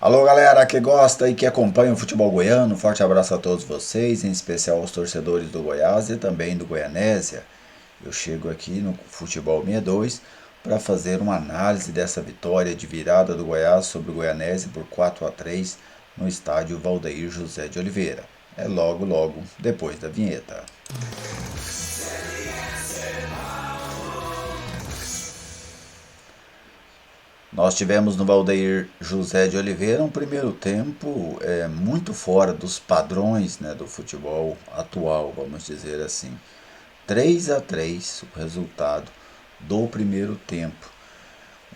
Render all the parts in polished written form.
Alô galera que gosta e que acompanha o futebol goiano, forte abraço a todos vocês, em especial aos torcedores do Goiás e também do Goianésia. Eu chego aqui no Futebol 62 para fazer uma análise dessa vitória de virada do Goiás sobre o Goianésia por 4-3 no estádio Valdeir José de Oliveira. É logo, logo depois da vinheta. Nós tivemos no Valdeir José de Oliveira um primeiro tempo muito fora dos padrões, né, do futebol atual, vamos dizer assim. 3-3 o resultado do primeiro tempo.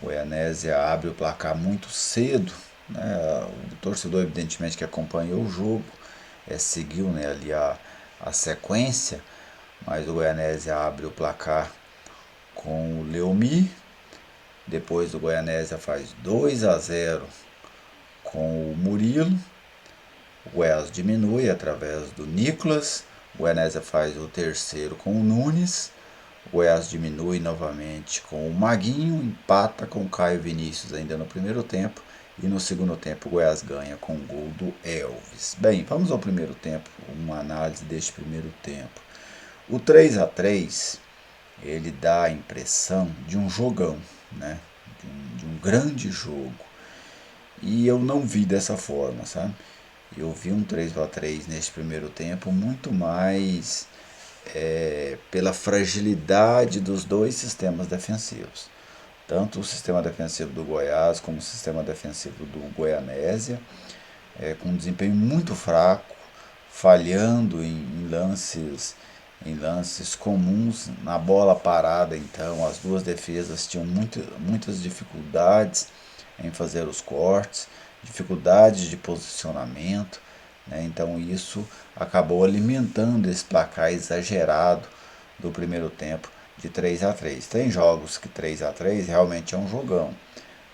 O Goianésia abre o placar muito cedo, né, o torcedor evidentemente que acompanhou o jogo seguiu, né, ali a sequência, mas o Goianésia abre o placar com o Leomi. Depois o Goianésia faz 2-0 com o Murilo. O Goiás diminui através do Nicolas. O Goianésia faz o terceiro com o Nunes. O Goiás diminui novamente com o Maguinho. Empata com o Caio Vinícius ainda no primeiro tempo. E no segundo tempo o Goiás ganha com o gol do Elvis. Bem, vamos ao primeiro tempo. Uma análise deste primeiro tempo. O 3-3 ele dá a impressão de um jogão, né? De um grande jogo. E eu não vi dessa forma, sabe? Eu vi um 3-3 nesse primeiro tempo muito mais pela fragilidade dos dois sistemas defensivos. Tanto o sistema defensivo do Goiás como o sistema defensivo do Goianésia, com um desempenho muito fraco, falhando em lances comuns. Na bola parada, então, as duas defesas tinham muitas dificuldades em fazer os cortes, dificuldades de posicionamento, né? Então isso acabou alimentando esse placar exagerado do primeiro tempo de 3-3. Tem jogos que 3-3 realmente é um jogão,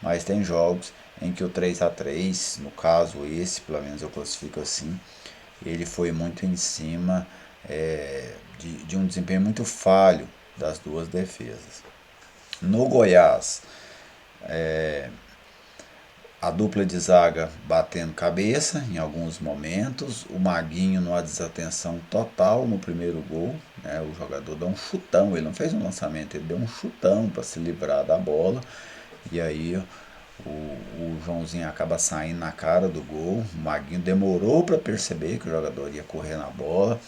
mas tem jogos em que o 3-3, no caso esse, pelo menos eu classifico assim, ele foi muito em cima de um desempenho muito falho das duas defesas. No Goiás, a dupla de zaga batendo cabeça em alguns momentos, o Maguinho numa desatenção total no primeiro gol, né? O jogador dá um chutão, ele não fez um lançamento, ele deu um chutão para se livrar da bola, e aí o Joãozinho acaba saindo na cara do gol. O Maguinho demorou para perceber que o jogador ia correr na bola.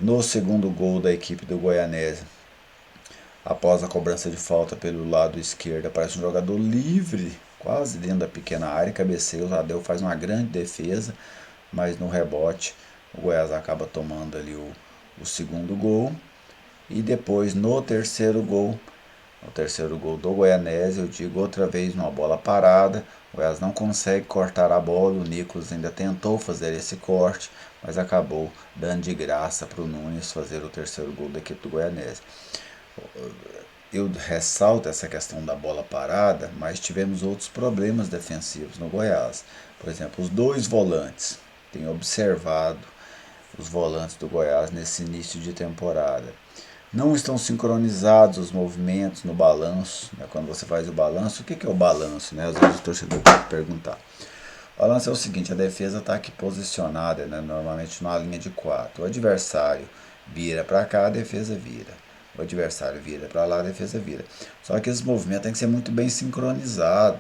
No segundo gol da equipe do Goianésia, após a cobrança de falta pelo lado esquerdo, aparece um jogador livre, quase dentro da pequena área, cabeceia, o Tadeu faz uma grande defesa, mas no rebote o Goiás acaba tomando ali o segundo gol. E depois no terceiro gol, o terceiro gol do Goianésia, eu digo outra vez numa bola parada, o Goiás não consegue cortar a bola, o Nicolas ainda tentou fazer esse corte, mas acabou dando de graça para o Nunes fazer o terceiro gol da equipe do Goianésia. Eu ressalto essa questão da bola parada, mas tivemos outros problemas defensivos no Goiás. Por exemplo, os dois volantes. Tenho observado os volantes do Goiás nesse início de temporada. Não estão sincronizados os movimentos no balanço, né? Quando você faz o balanço, o que é o balanço, né? Às vezes o torcedor pode perguntar. O balanço é o seguinte: a defesa está aqui posicionada, né? Normalmente numa linha de 4. O adversário vira para cá, a defesa vira. O adversário vira para lá, a defesa vira. Só que esse movimento tem que ser muito bem sincronizado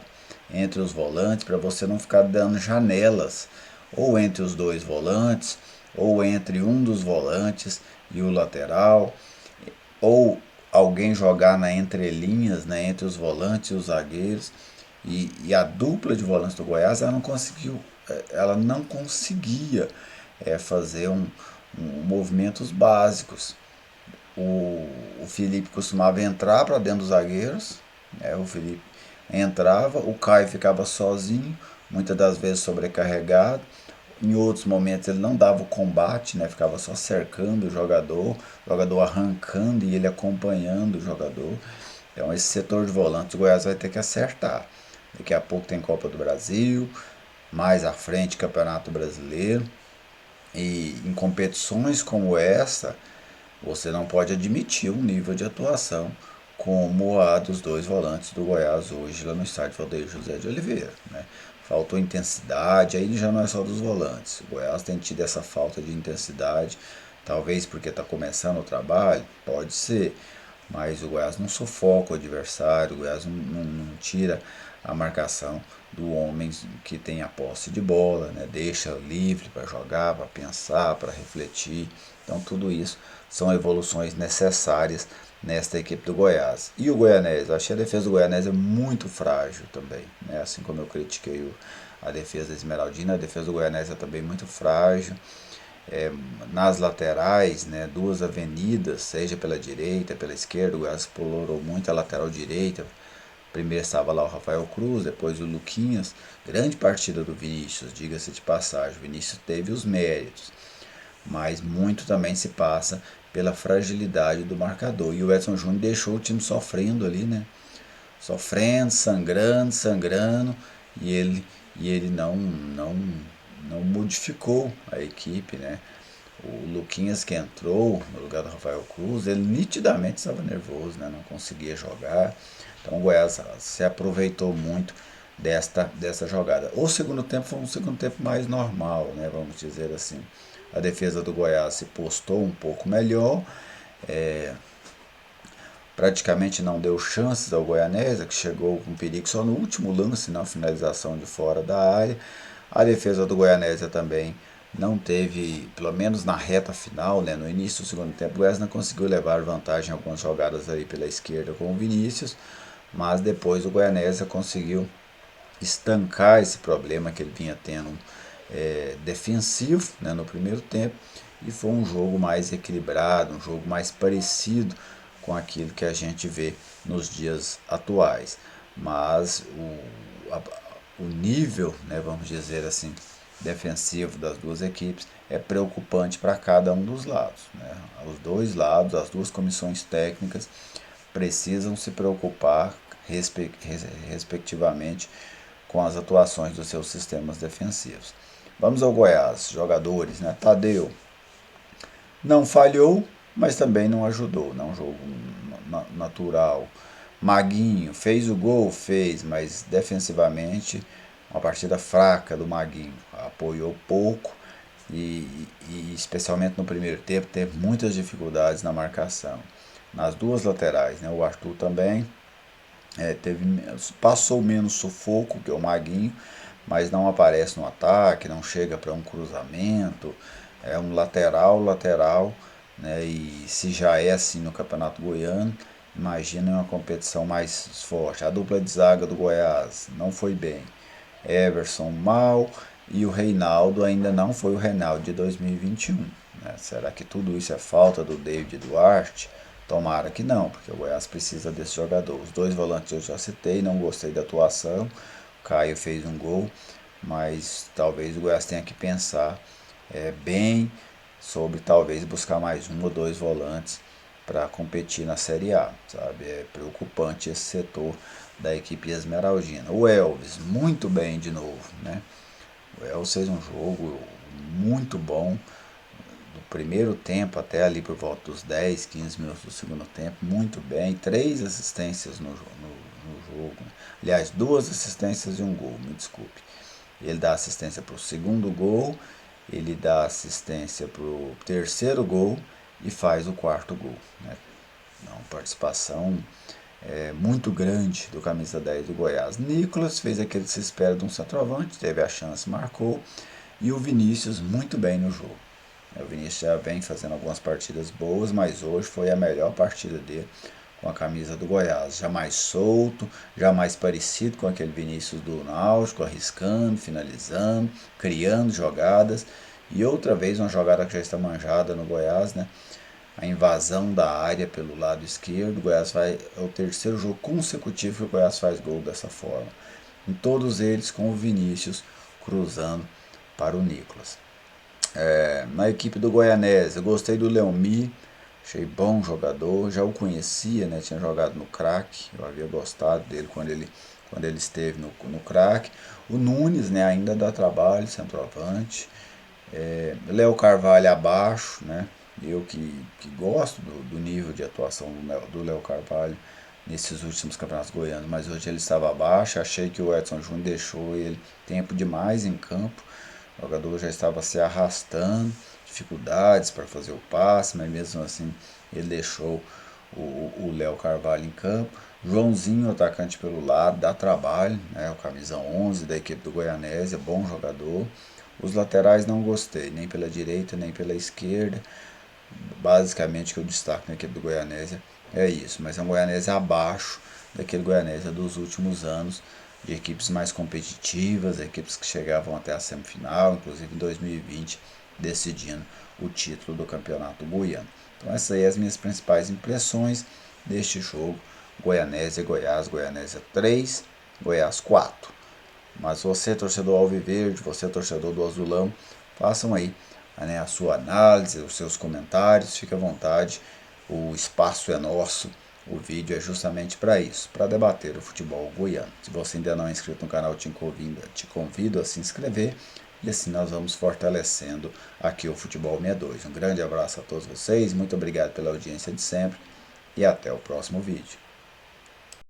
entre os volantes para você não ficar dando janelas ou entre os dois volantes ou entre um dos volantes e o lateral, ou alguém jogar na entrelinhas, né, entre os volantes e os zagueiros. E a dupla de volantes do Goiás ela não conseguia fazer movimentos básicos. O Felipe costumava entrar para dentro dos zagueiros, né? O Felipe entrava, o Caio ficava sozinho, muitas das vezes sobrecarregado. Em outros momentos ele não dava o combate, né? Ficava só cercando o jogador arrancando e ele acompanhando o jogador. Então esse setor de volantes o Goiás vai ter que acertar. Daqui a pouco tem Copa do Brasil, mais à frente Campeonato Brasileiro. E em competições como essa, você não pode admitir um nível de atuação como a dos dois volantes do Goiás hoje lá no estádio Valdeir José de Oliveira, né? faltou intensidade, aí já não é só dos volantes. O Goiás tem tido essa falta de intensidade, talvez porque está começando o trabalho, pode ser, mas o Goiás não sufoca o adversário, o Goiás não tira a marcação do homem que tem a posse de bola, né? Deixa livre para jogar, para pensar, para refletir. Então tudo isso são evoluções necessárias nesta equipe do Goiás. E o Goianese, eu achei a defesa do Goianese muito frágil também, né? Assim como eu critiquei a defesa da Esmeraldina, a defesa do Goianese é também muito frágil. Nas laterais, né, duas avenidas, seja pela direita, pela esquerda, o Goiás explorou muito a lateral direita. Primeiro estava lá o Rafael Cruz, depois o Luquinhas. Grande partida do Vinícius, diga-se de passagem. O Vinícius teve os méritos, mas muito também se passa pela fragilidade do marcador. E o Edson Júnior deixou o time sofrendo ali, né? Sofrendo, sangrando, sangrando, e ele não modificou a equipe, né? O Luquinhas que entrou no lugar do Rafael Cruz, ele nitidamente estava nervoso, né? Não conseguia jogar. Então o Goiás se aproveitou muito dessa jogada. O segundo tempo foi um segundo tempo mais normal, né? Vamos dizer assim. A defesa do Goiás se postou um pouco melhor, praticamente não deu chances ao Goianésia, que chegou com perigo só no último lance, na finalização de fora da área. A defesa do Goianésia também não teve, pelo menos na reta final, né, no início do segundo tempo, o Goiás não conseguiu levar vantagem em algumas jogadas aí pela esquerda com o Vinícius, mas depois o Goianésia conseguiu estancar esse problema que ele vinha tendo defensivo, né, no primeiro tempo, e foi um jogo mais equilibrado, um jogo mais parecido com aquilo que a gente vê nos dias atuais. Mas o nível, né, vamos dizer assim, defensivo das duas equipes é preocupante para cada um dos lados, né? Os dois lados, as duas comissões técnicas precisam se preocupar respectivamente com as atuações dos seus sistemas defensivos. Vamos ao Goiás, jogadores, né? Tadeu não falhou, mas também não ajudou, não é um jogo natural. Maguinho fez o gol, fez, mas defensivamente uma partida fraca do Maguinho, apoiou pouco e especialmente no primeiro tempo teve muitas dificuldades na marcação. Nas duas laterais, né? O Arthur também passou menos sufoco que o Maguinho, mas não aparece no ataque, não chega para um cruzamento, é um lateral, né? E se já é assim no Campeonato Goiano, imagina uma competição mais forte. A dupla de zaga do Goiás não foi bem. Everson mal e o Reinaldo ainda não foi o Reinaldo de 2021. Né? Será que tudo isso é falta do David Duarte? Tomara que não, porque o Goiás precisa desse jogador. Os dois volantes eu já citei, não gostei da atuação. O Caio fez um gol, mas talvez o Goiás tenha que pensar bem sobre talvez buscar mais um ou dois volantes para competir na Série A, sabe? É preocupante esse setor da equipe esmeraldina. O Elvis, muito bem de novo, né? O Elvis fez um jogo muito bom, do primeiro tempo até ali por volta dos 10, 15 minutos do segundo tempo, muito bem, três assistências no jogo, aliás, duas assistências e um gol, me desculpe. Ele dá assistência para o segundo gol, ele dá assistência para o terceiro gol e faz o quarto gol, né? Uma participação muito grande do camisa 10 do Goiás. Nicolas fez aquele que se espera de um centroavante, teve a chance, marcou. E o Vinícius muito bem no jogo. O Vinícius já vem fazendo algumas partidas boas, mas hoje foi a melhor partida dele com a camisa do Goiás. Já mais solto, já mais parecido com aquele Vinícius do Náutico, arriscando, finalizando, criando jogadas. E outra vez uma jogada que já está manjada no Goiás, né? A invasão da área pelo lado esquerdo. O Goiás é o terceiro jogo consecutivo que o Goiás faz gol dessa forma. Em todos eles com o Vinícius cruzando para o Nicolas. Na equipe do Goianese, eu gostei do Leomi, achei bom jogador, já o conhecia, né? Tinha jogado no craque, eu havia gostado dele quando ele esteve no craque. O Nunes, né, ainda dá trabalho, centroavante. Léo Carvalho abaixo, né? Eu que gosto do nível de atuação do Léo Carvalho nesses últimos campeonatos goianos, mas hoje ele estava abaixo. Achei que o Edson Júnior deixou ele tempo demais em campo. O jogador já estava se arrastando, dificuldades para fazer o passe, mas mesmo assim ele deixou o Léo Carvalho em campo. Joãozinho, atacante pelo lado, dá trabalho, né? O camisa 11 da equipe do Goianésia, bom jogador. Os laterais não gostei, nem pela direita, nem pela esquerda. Basicamente o que eu destaco na equipe do Goianésia é isso, mas é um Goianésia abaixo daquele Goianésia dos últimos anos, de equipes mais competitivas, equipes que chegavam até a semifinal, inclusive em 2020, decidindo o título do campeonato goiano. Então essas aí são as minhas principais impressões deste jogo, Goianésia e Goiás, Goianésia 3, Goiás 4. Mas você, torcedor alviverde, você, torcedor do azulão, façam aí, né, a sua análise, os seus comentários, fique à vontade, o espaço é nosso, o vídeo é justamente para isso, para debater o futebol goiano. Se você ainda não é inscrito no canal, te convido a se inscrever e assim nós vamos fortalecendo aqui o Futebol 62. Um grande abraço a todos vocês, muito obrigado pela audiência de sempre e até o próximo vídeo.